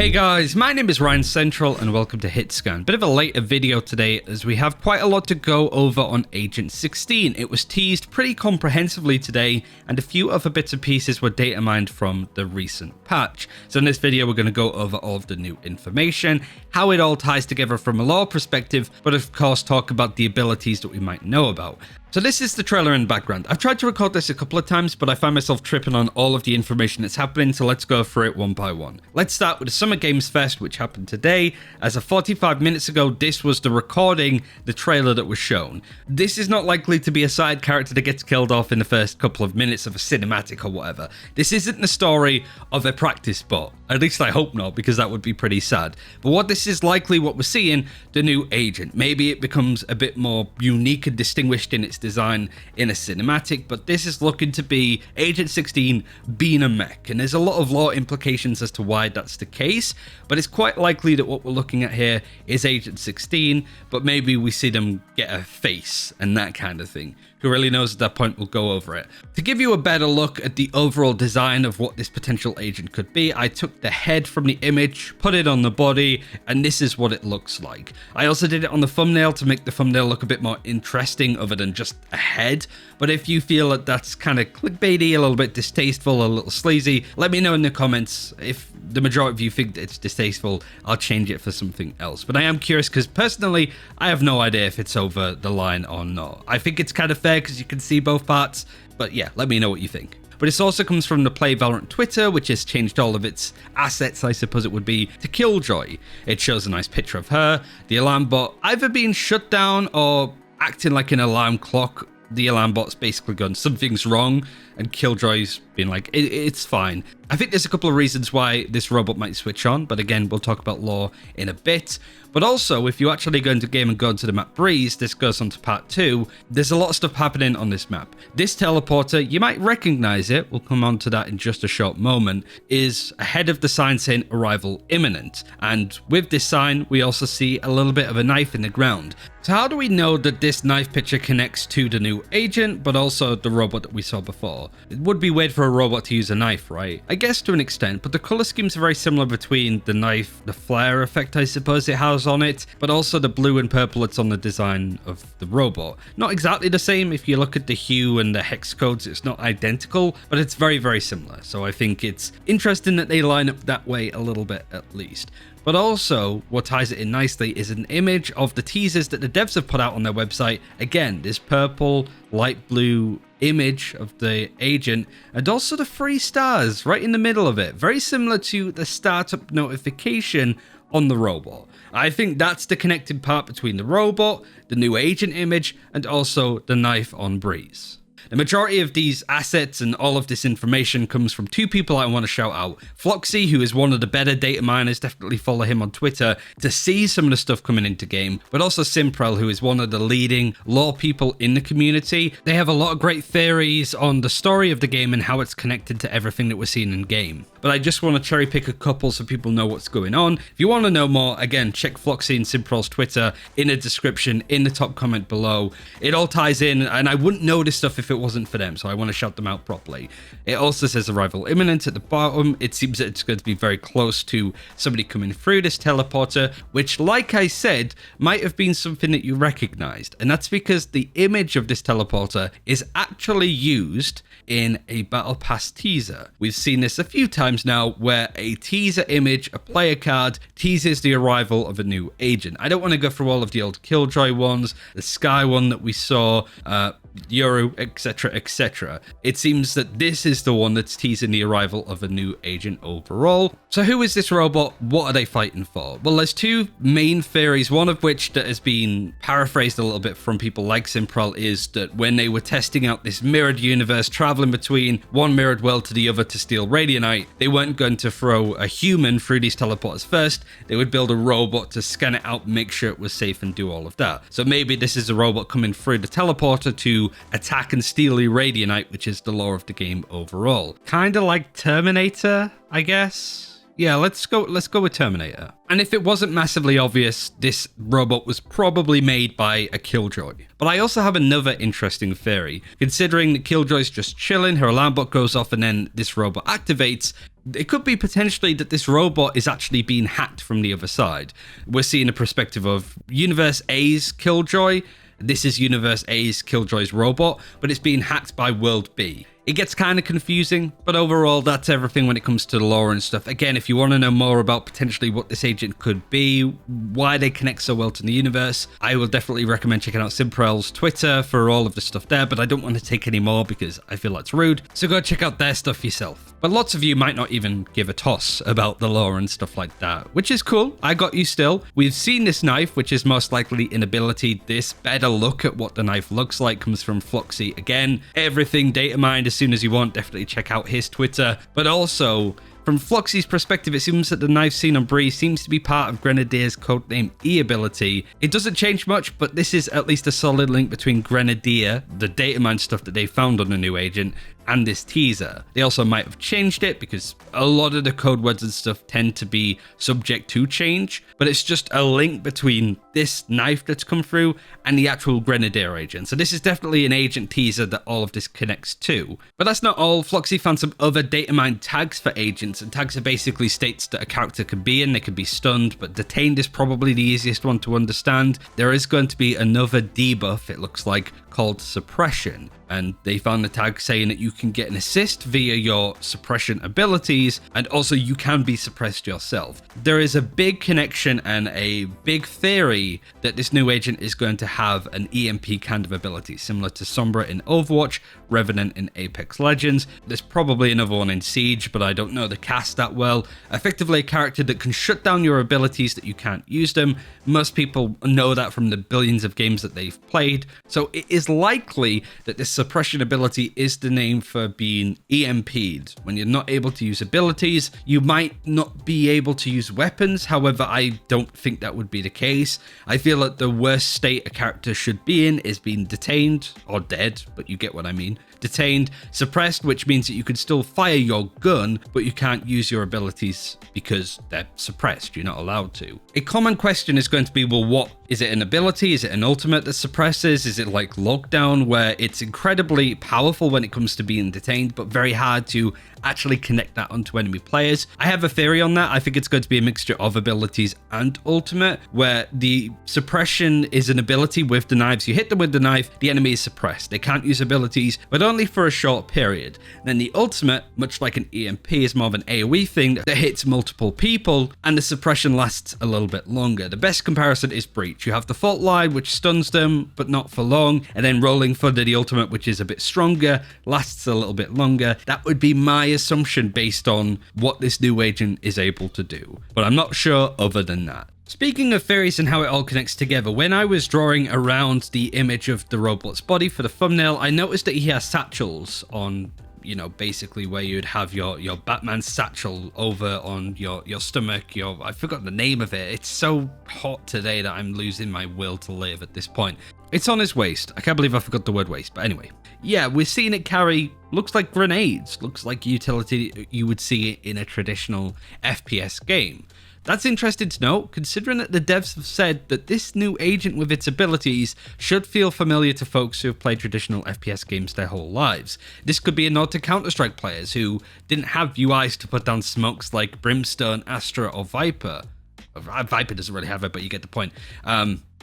Hey guys, my name is RyanCentral and welcome to HitScan. Bit of a later video today as we have quite a lot to go over on Agent 16. It was teased pretty comprehensively today and a few other bits and pieces were data mined from the recent patch. So in this video we're going to go over all of the new information, how it all ties together from a lore perspective, but of course talk about the abilities that we might know about. So this is the trailer in the background. I've tried to record this a couple of times, but I find myself tripping on all of the information that's happening, so let's go through it one by one. Let's start with the Summer Games Fest, which happened today. As of 45 minutes ago, this was the recording, the trailer that was shown. This is not likely to be a side character that gets killed off in the first couple of minutes of a cinematic or whatever. This isn't the story of a practice bot. At least I hope not, because that would be pretty sad. But what this is likely what we're seeing, the new agent. Maybe it becomes a bit more unique and distinguished in its design in a cinematic, but this is looking to be Agent 16 being a mech, and there's a lot of lore implications as to why that's the case, but it's quite likely that what we're looking at here is Agent 16, but maybe we see them get a face and that kind of thing. Who really knows at that point? We'll go over it. To give you a better look at the overall design of what this potential agent could be, I took the head from the image, put it on the body, and this is what it looks like. I also did it on the thumbnail to make the thumbnail look a bit more interesting other than just a head, but if you feel that that's kind of clickbaity, a little bit distasteful, a little sleazy, let me know in the comments. If the majority of you think that it's distasteful, I'll change it for something else. But I am curious because personally, I have no idea if it's over the line or not. I think it's kind of fair because you can see both parts, but yeah, let me know what you think. But this also comes from the Play Valorant Twitter, which has changed all of its assets, I suppose it would be, to Killjoy. It shows a nice picture of her, the alarm bot either being shut down or acting like an alarm clock. The alarm bot's basically gone, something's wrong, and Killjoy's been like, it's fine. I think there's a couple of reasons why this robot might switch on, but again, we'll talk about lore in a bit. But also, if you actually go into game and go into the map Breeze, this goes on to part 2, there's a lot of stuff happening on this map. This teleporter, you might recognize it, we'll come on to that in just a short moment, is ahead of the sign saying arrival imminent. And with this sign, we also see a little bit of a knife in the ground. So how do we know that this knife picture connects to the new agent, but also the robot that we saw before? It would be weird for a robot to use a knife, right? I guess to an extent, but the color schemes are very similar between the knife, the flare effect I suppose it has on it, but also the blue and purple that's on the design of the robot. Not exactly the same. If you look at the hue and the hex codes, it's not identical, but it's very, very similar. So I think it's interesting that they line up that way a little bit at least. But also, what ties it in nicely is an image of the teasers that the devs have put out on their website. Again, this purple, light blue image of the agent, and also the 3 stars right in the middle of it. Very similar to the startup notification on the robot. I think that's the connecting part between the robot, the new agent image, and also the knife on Breeze. The majority of these assets and all of this information comes from 2 people I want to shout out. Floxy, who is one of the better data miners, definitely follow him on Twitter to see some of the stuff coming into game, but also Simprel, who is one of the leading lore people in the community. They have a lot of great theories on the story of the game and how it's connected to everything that we're seeing in game. But I just want to cherry pick a couple so people know what's going on. If you want to know more, again, check Floxy and Simprel's Twitter in the description, in the top comment below. It all ties in, and I wouldn't know this stuff if it wasn't for them, so I want to shout them out properly. It also says arrival imminent at the bottom. It seems that it's going to be very close to somebody coming through this teleporter, which, like I said, might have been something that you recognized. And that's because the image of this teleporter is actually used in a battle pass teaser. We've seen this a few times now where a teaser image, a player card, teases the arrival of a new agent. I don't want to go through all of the old Killjoy ones, the Sky one that we saw, Yoru, etc, etc. It seems that this is the one that's teasing the arrival of a new agent overall. So who is this robot? What are they fighting for? Well, there's 2 main theories, one of which that has been paraphrased a little bit from people like Simprel is that when they were testing out this mirrored universe, traveling between one mirrored world to the other to steal Radianite, they weren't going to throw a human through these teleporters first. They would build a robot to scan it out, make sure it was safe and do all of that. So maybe this is a robot coming through the teleporter to attack and steal the Radianite, which is the lore of the game overall. Kind of like Terminator, I guess. Yeah, let's go with Terminator. And if it wasn't massively obvious, this robot was probably made by a Killjoy. But I also have another interesting theory. Considering that Killjoy's just chilling, her alarm bot goes off and then this robot activates, it could be potentially that this robot is actually being hacked from the other side. We're seeing a perspective of Universe A's Killjoy. This is Universe A's Killjoy's robot, but it's being hacked by World B. It gets kind of confusing, but overall, that's everything when it comes to the lore and stuff. Again, if you want to know more about potentially what this agent could be, why they connect so well to the universe, I will definitely recommend checking out Simprel's Twitter for all of the stuff there, but I don't want to take any more because I feel that's rude, so go check out their stuff yourself. But lots of you might not even give a toss about the lore and stuff like that, which is cool. I got you still. We've seen this knife, which is most likely an ability. This better look at what the knife looks like comes from Floxy. Again, everything Datamined as soon as you want, definitely check out his Twitter. But also, from Floxy's perspective, it seems that the knife seen on Bree seems to be part of Grenadier's codename E ability. It doesn't change much, but this is at least a solid link between Grenadier, the Datamine stuff that they found on the new agent, and this teaser. They also might have changed it because a lot of the code words and stuff tend to be subject to change, but it's just a link between this knife that's come through and the actual Grenadier agent. So this is definitely an agent teaser that all of this connects to. But that's not all. Floxy found some other Datamined tags for agents, and tags are basically states that a character can be in. They can be stunned, but detained is probably the easiest one to understand. There is going to be another debuff, it looks like, called suppression, and they found the tag saying that you can get an assist via your suppression abilities, and also you can be suppressed yourself. There is a big connection and a big theory that this new agent is going to have an EMP kind of ability, similar to Sombra in Overwatch, Revenant in Apex Legends. There's probably another one in Siege, but I don't know the cast that well. Effectively a character that can shut down your abilities that you can't use them. Most people know that from the billions of games that they've played, so it is likely that this suppression ability is the name for being EMP'd. When you're not able to use abilities, you might not be able to use weapons. However, I don't think that would be the case. I feel like the worst state a character should be in is being detained, or dead, but you get what I mean. Detained, suppressed, which means that you can still fire your gun, but you can't use your abilities because they're suppressed. You're not allowed to. A common question is going to be, well, what is it? An ability? Is it an ultimate that suppresses? Is it like lockdown, where it's incredibly powerful when it comes to being detained, but very hard to actually connect that onto enemy players? I have a theory on that. I think it's going to be a mixture of abilities and ultimate, where the suppression is an ability with the knives. You hit them with the knife, the enemy is suppressed. They can't use abilities, but only for a short period. Then the ultimate, much like an EMP, is more of an AoE thing that hits multiple people, and the suppression lasts a little bit longer. The best comparison is Breach. You have the fault line, which stuns them, but not for long, and then Rolling Thunder, the ultimate, which is a bit stronger, lasts a little bit longer. That would be my assumption based on what this new agent is able to do, but I'm not sure other than that. Speaking of theories and how it all connects together, when I was drawing around the image of the robot's body for the thumbnail, I noticed that he has satchels on, you know, basically where you'd have your Batman satchel over on your stomach, I forgot the name of it. It's so hot today that I'm losing my will to live at this point. It's on his waist. I can't believe I forgot the word waist, but anyway. Yeah, we're seeing it carry, looks like grenades, looks like utility you would see in a traditional FPS game. That's interesting to note, considering that the devs have said that this new agent with its abilities should feel familiar to folks who have played traditional FPS games their whole lives. This could be a nod to Counter-Strike players who didn't have UIs to put down smokes like Brimstone, Astra, or Viper. Viper doesn't really have it, but you get the point.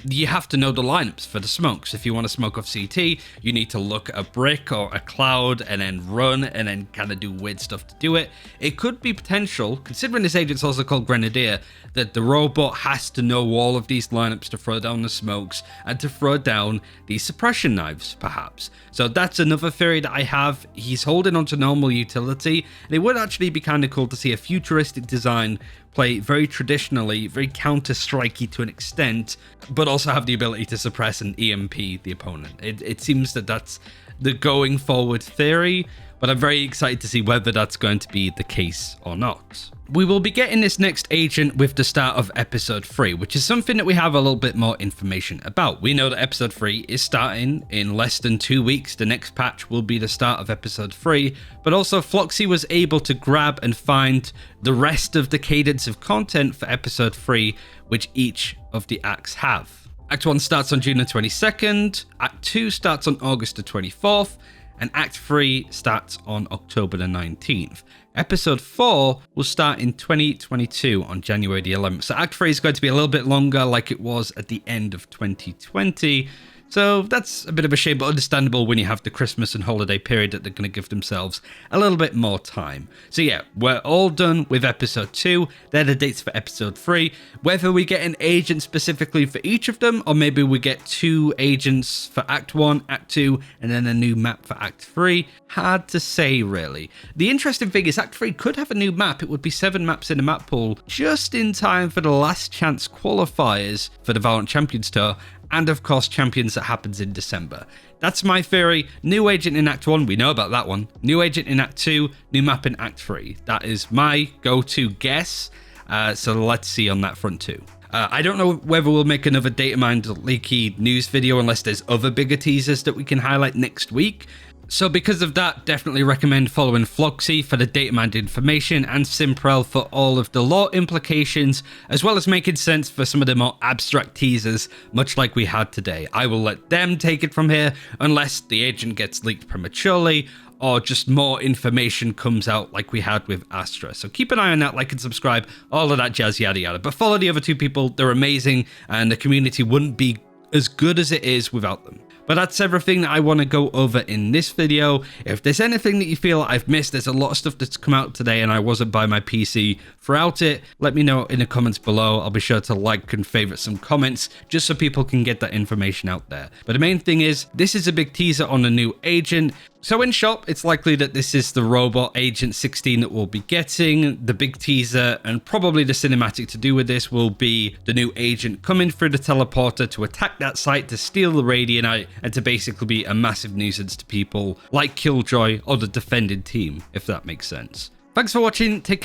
You have to know the lineups for the smokes. If you want to smoke off CT, you need to look at a brick or a cloud and then run and then kind of do weird stuff to do it. It could be potential, considering this agent's also called Grenadier, that the robot has to know all of these lineups to throw down the smokes and to throw down these suppression knives, perhaps. So that's another theory that I have. He's holding on to normal utility, and it would actually be kind of cool to see a futuristic design play very traditionally, very Counter-Strikey to an extent, but also have the ability to suppress and EMP the opponent. It seems that that's the going forward theory. but I'm very excited to see whether that's going to be the case or not. We will be getting this next agent with the start of episode 3, which is something that we have a little bit more information about. We know that episode 3 is starting in less than 2 weeks. The next patch will be the start of episode 3, but also Floxy was able to grab and find the rest of the cadence of content for episode 3, which each of the acts have. Act 1 starts on June the 22nd, Act 2 starts on August the 24th, and Act 3 starts on October the 19th. Episode 4 will start in 2022 on January the 11th. So Act 3 is going to be a little bit longer like it was at the end of 2020. So that's a bit of a shame, but understandable when you have the Christmas and holiday period that they're going to give themselves a little bit more time. So yeah, we're all done with episode 2. They're the dates for episode 3. Whether we get an agent specifically for each of them, or maybe we get 2 agents for Act 1, Act 2, and then a new map for Act 3. Hard to say, really. The interesting thing is Act 3 could have a new map. It would be 7 maps in a map pool, just in time for the last chance qualifiers for the VALORANT Champions Tour, and of course Champions that happens in December. That's my theory. New agent in Act 1, we know about that one. New agent in Act 2, new map in Act 3. That is my go-to guess, so let's see on that front too. I don't know whether we'll make another Datamined leaky news video unless there's other bigger teasers that we can highlight next week. So because of that, definitely recommend following Floxy for the Datamined information and Simprel for all of the lore implications, as well as making sense for some of the more abstract teasers, much like we had today. I will let them take it from here, unless the agent gets leaked prematurely, or just more information comes out like we had with Astra. So keep an eye on that, like and subscribe, all of that jazz, yada yada. But follow the other 2 people, they're amazing, and the community wouldn't be as good as it is without them. But that's everything that I want to go over in this video. If there's anything that you feel I've missed, there's a lot of stuff that's come out today and I wasn't by my PC throughout it, let me know in the comments below. I'll be sure to like and favorite some comments just so people can get that information out there. But the main thing is, this is a big teaser on a new agent. So in shop, it's likely that this is the robot Agent 16 that we'll be getting. The big teaser and probably the cinematic to do with this will be the new agent coming through the teleporter to attack that site to steal the Radianite and to basically be a massive nuisance to people like Killjoy or the defending team, if that makes sense. Thanks for watching, take care.